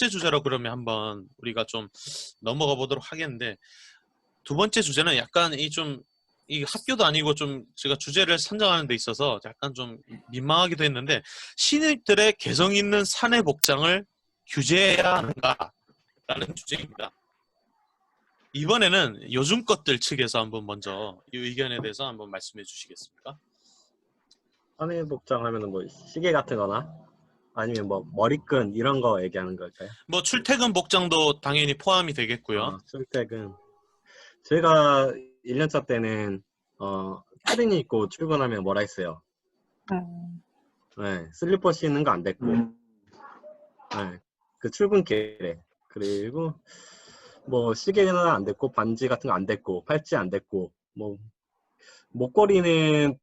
번째 주제로 그러면 한번 우리가 좀 넘어가 보도록 하겠는데, 두 번째 주제는 약간 이 학교도 아니고 좀 제가 주제를 선정하는 데 있어서 약간 좀 민망하기도 했는데, 신입들의 개성 있는 사내 복장을 규제해야 하는가라는 주제입니다. 이번에는 요즘 것들 측에서 한번 먼저 이 의견에 대해서 한번 말씀해 주시겠습니까? 사내 복장 하면은 뭐 시계 같은 거나 아니면 뭐 머리끈 이런 거 얘기하는 걸까요? 뭐 출퇴근 복장도 당연히 포함이 되겠고요. 출퇴근. 제가 1년차 때는 패딩 입고 출근하면 뭐라 했어요. 네, 슬리퍼 신는 거 안 됐고, 네, 그 출근길에. 그리고 뭐 시계는 안 됐고, 반지 같은 거 안 됐고, 팔찌 안 됐고, 뭐 목걸이는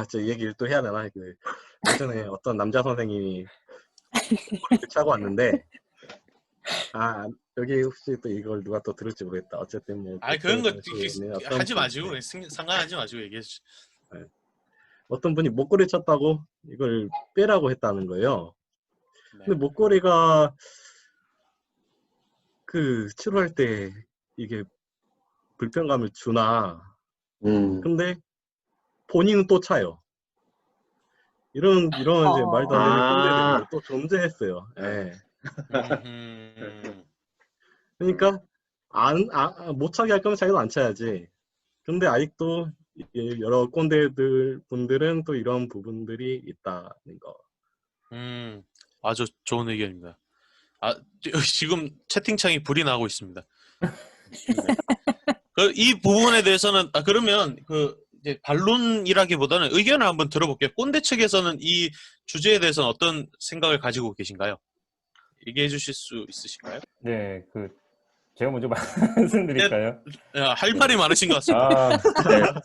저 얘기를 또 해야 되나? 그 예전에 어떤 남자 선생님이 목걸이를 차고 왔는데, 여기 혹시 또 이걸 누가 또 들을지 모르겠다. 어쨌든 뭐 그런 그때 거 당시에는 하지 마시고 상관하지 마시고 얘기해 주세요. 네, 어떤 분이 목걸이 찼다고 이걸 빼라고 했다는 거예요. 네. 근데 목걸이가 그 치료할 때 이게 불편감을 주나. 근데 본인은 또 차요. 이런 이제 말도 안 되는 꼰대들이 또 존재했어요. 예. 그러니까 못 차게 할 거면 자기도 안 차야지. 근데 아직도 여러 꼰대들 분들은 또 이런 부분들이 있다는 거. 아주 좋은 의견입니다. 지금 채팅창이 불이 나고 있습니다. 네. 이 부분에 대해서는 그러면 이제 반론이라기보다는 의견을 한번 들어볼게요. 꼰대 측에서는 이 주제에 대해서는 어떤 생각을 가지고 계신가요? 얘기해 주실 수 있으신가요? 네, 제가 먼저 말씀드릴까요? 할 말이 많으신 것 같습니다.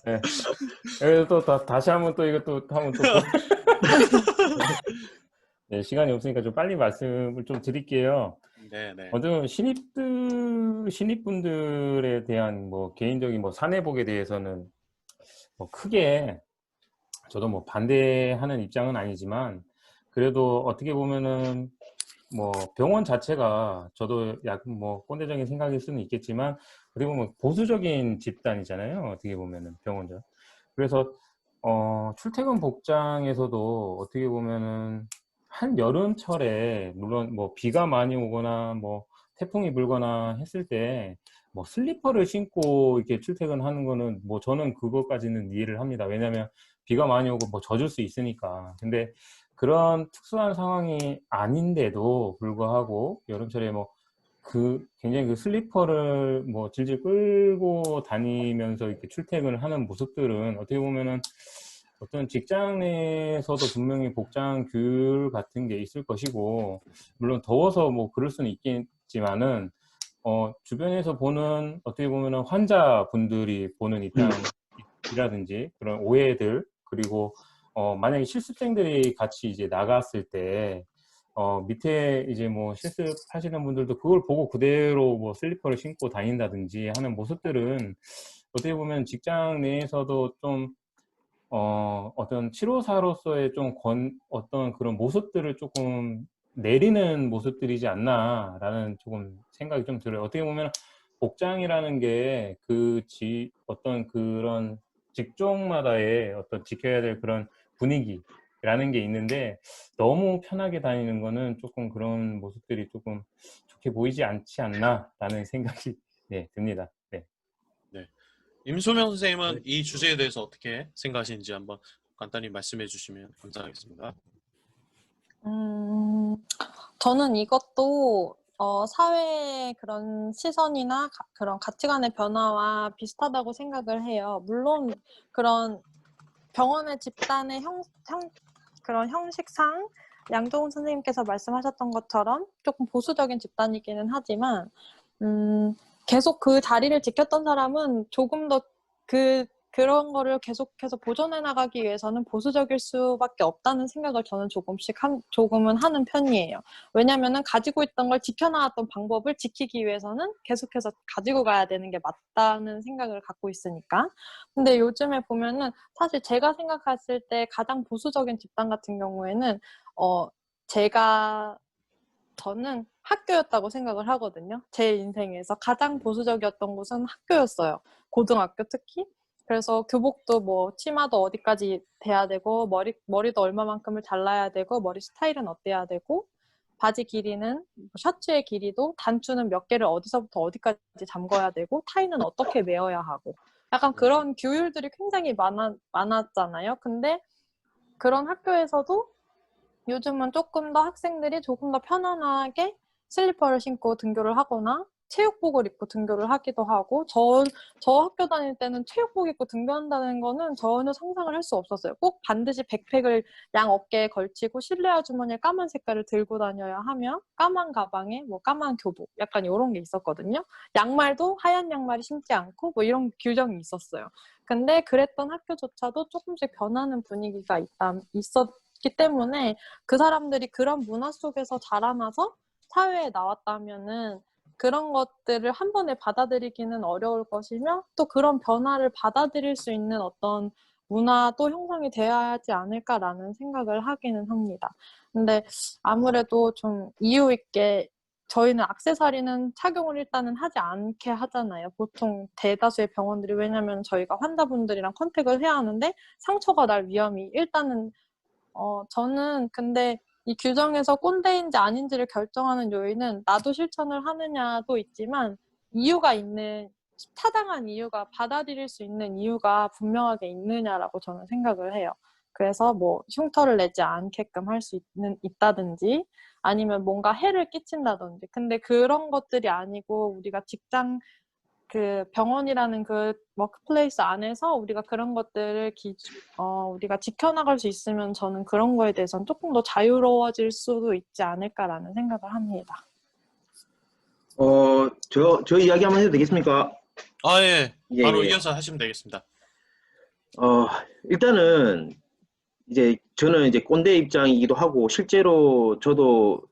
네. 그래서 또 다시 한번 또 이것도 하면 또 네, 시간이 없으니까 좀 빨리 말씀을 좀 드릴게요. 네. 먼저 신입분들에 대한 뭐 개인적인 뭐 사내복에 대해서는 뭐 크게 저도 뭐 반대하는 입장은 아니지만, 그래도 어떻게 보면은 뭐 병원 자체가 저도 약간 뭐 꼰대적인 생각일 수는 있겠지만 어떻게 보면 보수적인 집단이잖아요. 어떻게 보면은 병원죠. 그래서 출퇴근 복장에서도 어떻게 보면은 한 여름철에 물론 뭐 비가 많이 오거나 뭐 태풍이 불거나 했을 때 뭐 슬리퍼를 신고 이렇게 출퇴근하는 거는 뭐 저는 그것까지는 이해를 합니다. 왜냐하면 비가 많이 오고 뭐 젖을 수 있으니까. 근데 그런 특수한 상황이 아닌데도 불구하고 여름철에 뭐 굉장히 그 슬리퍼를 뭐 질질 끌고 다니면서 이렇게 출퇴근을 하는 모습들은 어떻게 보면은 어떤 직장 내에서도 분명히 복장 규율 같은 게 있을 것이고, 물론 더워서 뭐 그럴 수는 있겠지만은 주변에서 보는 어떻게 보면은 환자분들이 보는 입장이라든지 그런 오해들, 그리고 만약에 실습생들이 같이 이제 나갔을 때 밑에 이제 뭐 실습하시는 분들도 그걸 보고 그대로 뭐 슬리퍼를 신고 다닌다든지 하는 모습들은 어떻게 보면 직장 내에서도 좀 어떤 치료사로서의 어떤 그런 모습들을 조금 내리는 모습들이지 않나라는 조금 생각이 좀 들어요. 어떻게 보면 복장이라는 게 어떤 그런 직종마다의 어떤 지켜야 될 그런 분위기라는 게 있는데, 너무 편하게 다니는 거는 조금 그런 모습들이 조금 좋게 보이지 않지 않나라는 생각이 네, 듭니다. 네. 임소명 선생님은 이 주제에 대해서 어떻게 생각하시는지 한번 간단히 말씀해 주시면 감사하겠습니다. 저는 이것도 사회의 그런 시선이나 그런 가치관의 변화와 비슷하다고 생각을 해요. 물론 그런 병원의 집단의 그런 형식상 양종훈 선생님께서 말씀하셨던 것처럼 조금 보수적인 집단이기는 하지만 계속 그 자리를 지켰던 사람은 조금 더 그런 거를 계속해서 보존해 나가기 위해서는 보수적일 수밖에 없다는 생각을 저는 조금은 하는 편이에요. 왜냐면은 가지고 있던 걸 지켜나왔던 방법을 지키기 위해서는 계속해서 가지고 가야 되는 게 맞다는 생각을 갖고 있으니까. 근데 요즘에 보면은 사실 제가 생각했을 때 가장 보수적인 집단 같은 경우에는 저는 학교였다고 생각을 하거든요. 제 인생에서 가장 보수적이었던 곳은 학교였어요. 고등학교 특히. 그래서 교복도 뭐 치마도 어디까지 돼야 되고 머리도 얼마만큼을 잘라야 되고 머리 스타일은 어때야 되고 바지 길이는 셔츠의 길이도 단추는 몇 개를 어디서부터 어디까지 잠궈야 되고 타이는 어떻게 매어야 하고 약간 그런 규율들이 굉장히 많았잖아요. 근데 그런 학교에서도 요즘은 조금 더 학생들이 조금 더 편안하게 슬리퍼를 신고 등교를 하거나 체육복을 입고 등교를 하기도 하고 저 학교 다닐 때는 체육복 입고 등교한다는 거는 전혀 상상을 할 수 없었어요. 꼭 반드시 백팩을 양 어깨에 걸치고 실내화 주머니에 까만 색깔을 들고 다녀야 하며 까만 가방에 뭐 까만 교복 약간 이런 게 있었거든요. 양말도 하얀 양말이 신지 않고 뭐 이런 규정이 있었어요. 근데 그랬던 학교조차도 조금씩 변하는 분위기가 있었기 때문에 그 사람들이 그런 문화 속에서 자라나서 사회에 나왔다면은 그런 것들을 한 번에 받아들이기는 어려울 것이며 또 그런 변화를 받아들일 수 있는 어떤 문화도 형성이 되어야 하지 않을까라는 생각을 하기는 합니다. 근데 아무래도 좀 이유 있게 저희는 액세서리는 착용을 일단은 하지 않게 하잖아요. 보통 대다수의 병원들이 왜냐면 저희가 환자분들이랑 컨택을 해야 하는데 상처가 날 위험이 일단은 저는 근데 이 규정에서 꼰대인지 아닌지를 결정하는 요인은 나도 실천을 하느냐도 있지만 타당한 이유가 받아들일 수 있는 이유가 분명하게 있느냐라고 저는 생각을 해요. 그래서 뭐 흉터를 내지 않게끔 할 수 있다든지 아니면 뭔가 해를 끼친다든지 근데 그런 것들이 아니고 우리가 그 병원이라는 그 워크플레이스 안에서 우리가 그런 것들을 우리가 지켜나갈 수 있으면 저는 그런 거에 대해서는 조금 더 자유로워질 수도 있지 않을까라는 생각을 합니다. 저 이야기 한번 해도 되겠습니까? 아, 예. 예, 바로 예. 이어서 하시면 되겠습니다. 일단은 이제 저는 이제 꼰대 입장이기도 하고 실제로 저도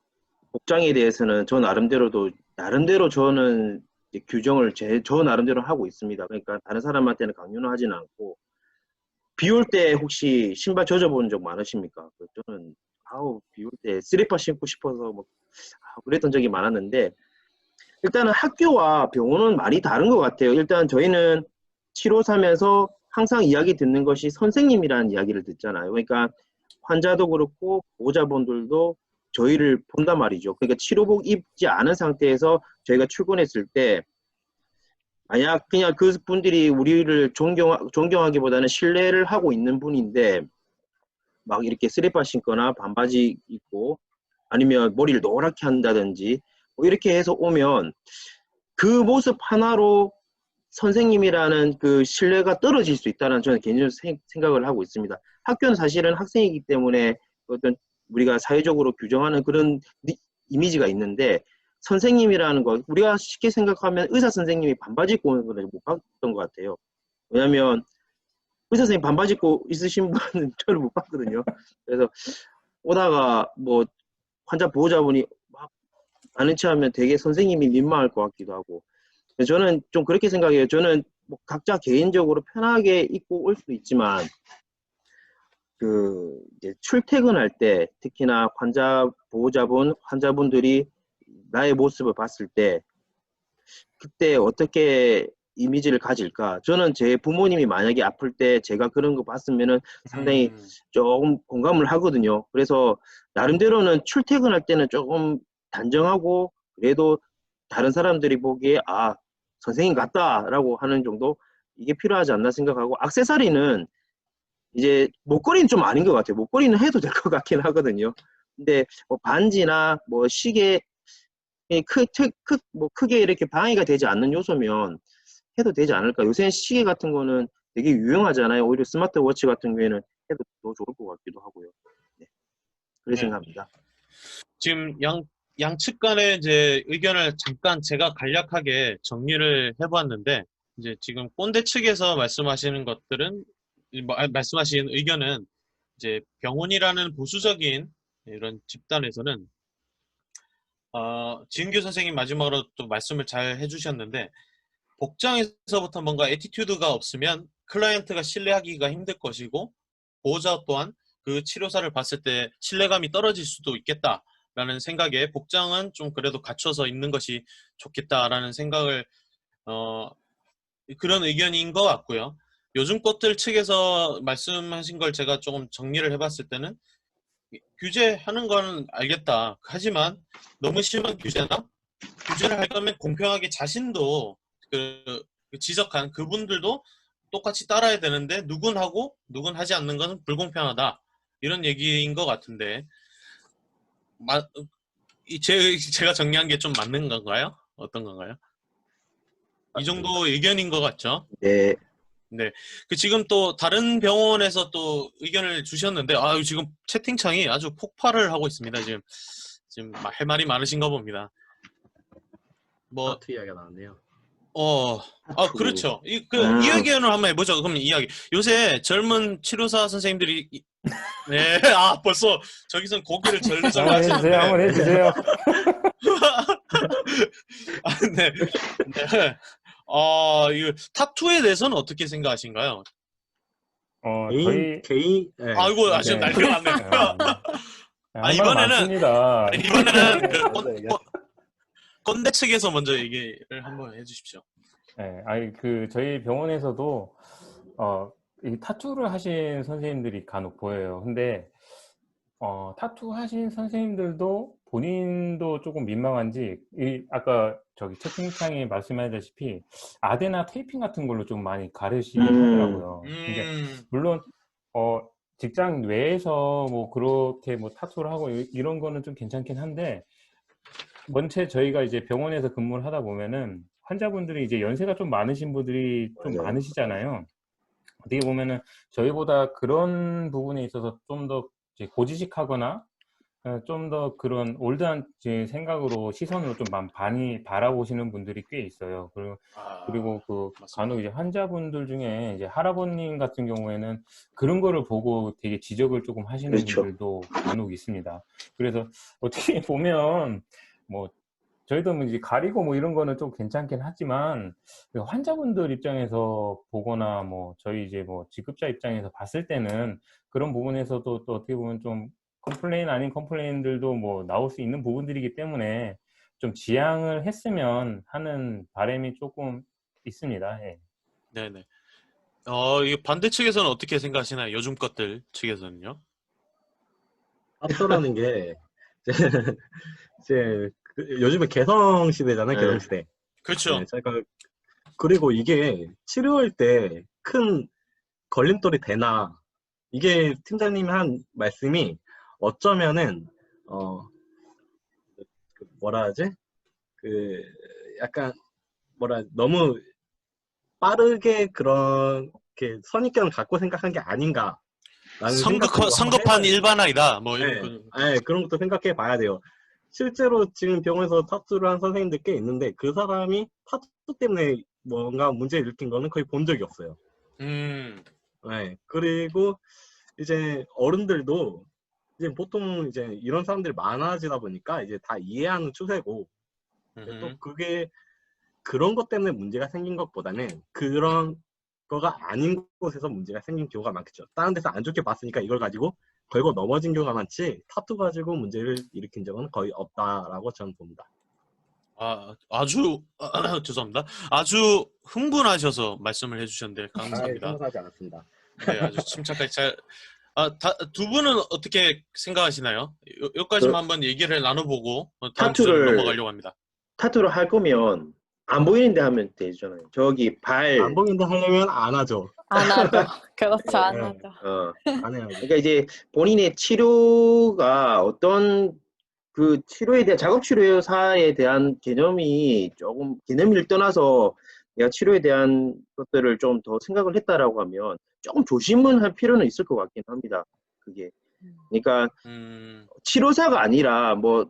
복장에 대해서는 나름대로 저는 이제 규정을 저 나름대로 하고 있습니다. 그러니까 다른 사람한테는 강요는 하지는 않고 비 올 때 혹시 신발 젖어본 적 많으십니까? 저는 비 올 때 슬리퍼 신고 싶어서 뭐 그랬던 적이 많았는데 일단은 학교와 병원은 많이 다른 것 같아요. 일단 저희는 치료사면서 항상 이야기 듣는 것이 선생님이라는 이야기를 듣잖아요. 그러니까 환자도 그렇고 보호자분들도 저희를 본단 말이죠. 그러니까 치료복 입지 않은 상태에서 저희가 출근했을 때 만약 그냥 그 분들이 우리를 존경하기보다는 신뢰를 하고 있는 분인데 막 이렇게 슬리퍼 신거나 반바지 입고 아니면 머리를 노랗게 한다든지 뭐 이렇게 해서 오면 그 모습 하나로 선생님이라는 그 신뢰가 떨어질 수 있다는 저는 개인적으로 생각을 하고 있습니다. 학교는 사실은 학생이기 때문에 어떤 우리가 사회적으로 규정하는 그런 이미지가 있는데 선생님이라는 거 우리가 쉽게 생각하면 의사 선생님이 반바지 입고 오는 걸 못 봤던 것 같아요. 왜냐하면 의사 선생님 반바지 입고 있으신 분은 저를 못 봤거든요. 그래서 오다가 뭐 환자 보호자분이 막 아는 체 하면 되게 선생님이 민망할 것 같기도 하고 저는 좀 그렇게 생각해요. 저는 뭐 각자 개인적으로 편하게 입고 올 수도 있지만 이제 출퇴근할 때 특히나 환자분들이 나의 모습을 봤을 때 그때 어떻게 이미지를 가질까? 저는 제 부모님이 만약에 아플 때 제가 그런 거 봤으면은 상당히 조금 공감을 하거든요. 그래서 나름대로는 출퇴근할 때는 조금 단정하고 그래도 다른 사람들이 보기에 선생님 같다라고 하는 정도 이게 필요하지 않나 생각하고 액세서리는 이제 목걸이는 좀 아닌 것 같아요. 목걸이는 해도 될 것 같긴 하거든요. 근데 뭐 반지나 뭐 시계 뭐 크게 이렇게 방해가 되지 않는 요소면 해도 되지 않을까. 요새 시계 같은 거는 되게 유용하잖아요. 오히려 스마트워치 같은 경우에는 해도 더 좋을 것 같기도 하고요. 네. 그렇게 생각합니다. 지금 양측 간의 이제 의견을 잠깐 제가 간략하게 정리를 해보았는데, 이제 지금 꼰대 측에서 말씀하시는 것들은, 말씀하신 의견은 이제 병원이라는 보수적인 이런 집단에서는, 지은규 선생님 마지막으로 또 말씀을 잘 해주셨는데, 복장에서부터 뭔가 애티튜드가 없으면 클라이언트가 신뢰하기가 힘들 것이고, 보호자 또한 그 치료사를 봤을 때 신뢰감이 떨어질 수도 있겠다 라는 생각에 복장은 좀 그래도 갖춰서 입는 것이 좋겠다라는 생각을 그런 의견인 것 같고요. 요즘 꽃들 측에서 말씀하신 걸 제가 조금 정리를 해봤을 때는 규제하는 건 알겠다. 하지만 너무 심한 규제를 할 거면 공평하게 자신도 그 지적한 그분들도 똑같이 따라야 되는데 누군 하고 누군 하지 않는 것은 불공평하다. 이런 얘기인 것 같은데 제가 정리한 게 좀 맞는 건가요? 어떤 건가요? 이 정도 의견인 것 같죠? 네. 네. 그 지금 또 다른 병원에서 또 의견을 주셨는데 지금 채팅창이 아주 폭발을 하고 있습니다. 지금 할 말이 많으신가 봅니다. 뭐 타투 이야기가 나왔네요. 타투. 그렇죠. 이 의견을 한번 해보죠. 그럼 이야기. 요새 젊은 치료사 선생님들이 네, 벌써 저기서 고기를 절르절르 한번 해주세요. 한번 하시는데. 해주세요. 네. 네. 이 타투에 대해서는 어떻게 생각하신가요? 저희 네. 아이고, 지금 네. 난리가 났네. 할 말 이번에는 많습니다. 그 꼰대 측에서 먼저 얘기를 한번 해주십시오. 네, 저희 병원에서도 이 타투를 하신 선생님들이 간혹 보여요. 근데 타투 하신 선생님들도 본인도 조금 민망한지 아까 저기 채팅창에 말씀하셨다시피 아대나 테이핑 같은 걸로 좀 많이 가르시더라고요. 근데 물론 직장 외에서 뭐 그렇게 뭐 타투를 하고 이런 거는 좀 괜찮긴 한데 원체 저희가 이제 병원에서 근무를 하다 보면은 환자분들이 이제 연세가 좀 많으신 분들이 좀 맞아요. 많으시잖아요. 어떻게 보면은 저희보다 그런 부분에 있어서 좀 더 고지식하거나 좀 더 그런 올드한 생각으로 시선으로 좀 많이 바라보시는 분들이 꽤 있어요. 그리고 그 간혹 이제 환자분들 중에 이제 할아버님 같은 경우에는 그런 거를 보고 되게 지적을 조금 하시는 그렇죠. 분들도 간혹 있습니다. 그래서 어떻게 보면 뭐 저희도 뭐 이제 가리고 뭐 이런 거는 좀 괜찮긴 하지만 환자분들 입장에서 보거나 뭐 저희 이제 뭐 직급자 입장에서 봤을 때는 그런 부분에서도 또 어떻게 보면 좀 컴플레인 아닌 컴플레인들도 뭐 나올 수 있는 부분들이기 때문에 좀 지양을 했으면 하는 바람이 조금 있습니다. 예. 네네. 이 반대 측에서는 어떻게 생각하시나요? 요즘 것들 측에서는요? 타투라는 게 이제 요즘은 개성 시대잖아요. 네. 개성 시대. 그렇죠. 네, 그리고 이게 치료할 때 큰 걸림돌이 되나 이게 팀장님이 한 말씀이 어쩌면은 뭐라 하지? 약간 너무 빠르게 그렇게 선입견을 갖고 생각한 게 아닌가 라는 생각도 한번 성급한 해봐요. 일반화이다. 뭐 이런 네, 거. 네, 그런 것도 생각해 봐야 돼요. 실제로 지금 병원에서 타투를 한 선생님들 꽤 있는데 그 사람이 타투 때문에 뭔가 문제를 일으킨 거는 거의 본 적이 없어요. 네, 그리고 이제 어른들도 이제 보통 이제 이런 사람들이 많아지다 보니까 이제 다 이해하는 추세고 또 그게 그런 것 때문에 문제가 생긴 것보다는 그런 거가 아닌 곳에서 문제가 생긴 경우가 많겠죠. 다른 데서 안 좋게 봤으니까 이걸 가지고 걸고 넘어진 경우가 많지 타투 가지고 문제를 일으킨 적은 거의 없다라고 저는 봅니다. 아주 죄송합니다. 아주 흥분하셔서 말씀을 해주셨는데 감사합니다. 흥분하지 않았습니다. 네, 아주 침착하게 잘. 두 분은 어떻게 생각하시나요? 여기까지만 한번 얘기를 나눠보고 다음 주제로 넘어가려고 합니다. 타투를 할 거면 안 보이는데 하면 되잖아요. 저기 안 보이는데 하려면 안 하죠. 안 하죠. 그렇죠, 안 네. 하죠. 안 해야죠. 그러니까 이제 본인의 치료가 어떤 그 치료에 대한 작업 치료사에 대한 개념을 떠나서 내가 치료에 대한 것들을 좀 더 생각을 했다라고 하면 조금 조심은 할 필요는 있을 것 같긴 합니다. 그게. 그러니까 치료사가 아니라 뭐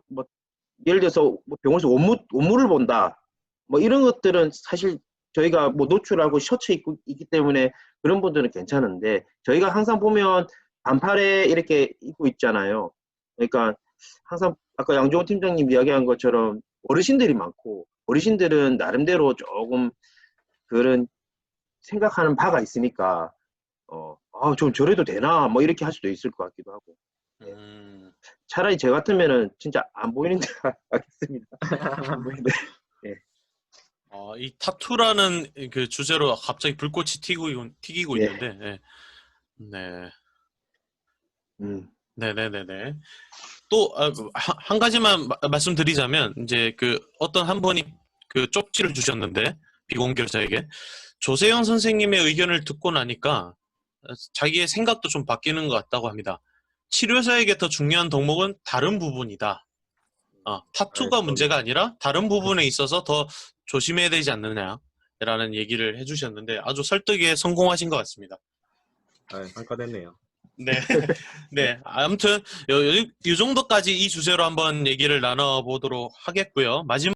예를 들어서 뭐 병원에서 원무를 본다. 뭐 이런 것들은 사실 저희가 뭐 노출하고 셔츠 입고 있기 때문에 그런 분들은 괜찮은데 저희가 항상 보면 반팔에 이렇게 입고 있잖아요. 그러니까 항상 아까 양종호 팀장님 이야기한 것처럼 어르신들이 많고 어르신들은 나름대로 조금 그런 생각하는 바가 있으니까 좀 저래도 되나 뭐 이렇게 할 수도 있을 것 같기도 하고 차라리 저 같으면은 진짜 안 보이는 데 하겠습니다. 안 보이는데. 이 타투라는 그 주제로 갑자기 불꽃이 튀기고 예. 있는데, 네. 네. 음. 네네네네. 또, 한 가지만 말씀드리자면, 이제 그 어떤 한 분이 그 쪽지를 주셨는데, 비공개자에게. 조세영 선생님의 의견을 듣고 나니까 자기의 생각도 좀 바뀌는 것 같다고 합니다. 치료사에게 더 중요한 덕목은 다른 부분이다. 타투가 문제가 아니라 다른 부분에 있어서 더 조심해야 되지 않느냐라는 얘기를 해주셨는데 아주 설득에 성공하신 것 같습니다. 한건했네요. 네, 네. 아무튼 이 정도까지 이 주제로 한번 얘기를 나눠보도록 하겠고요. 마지막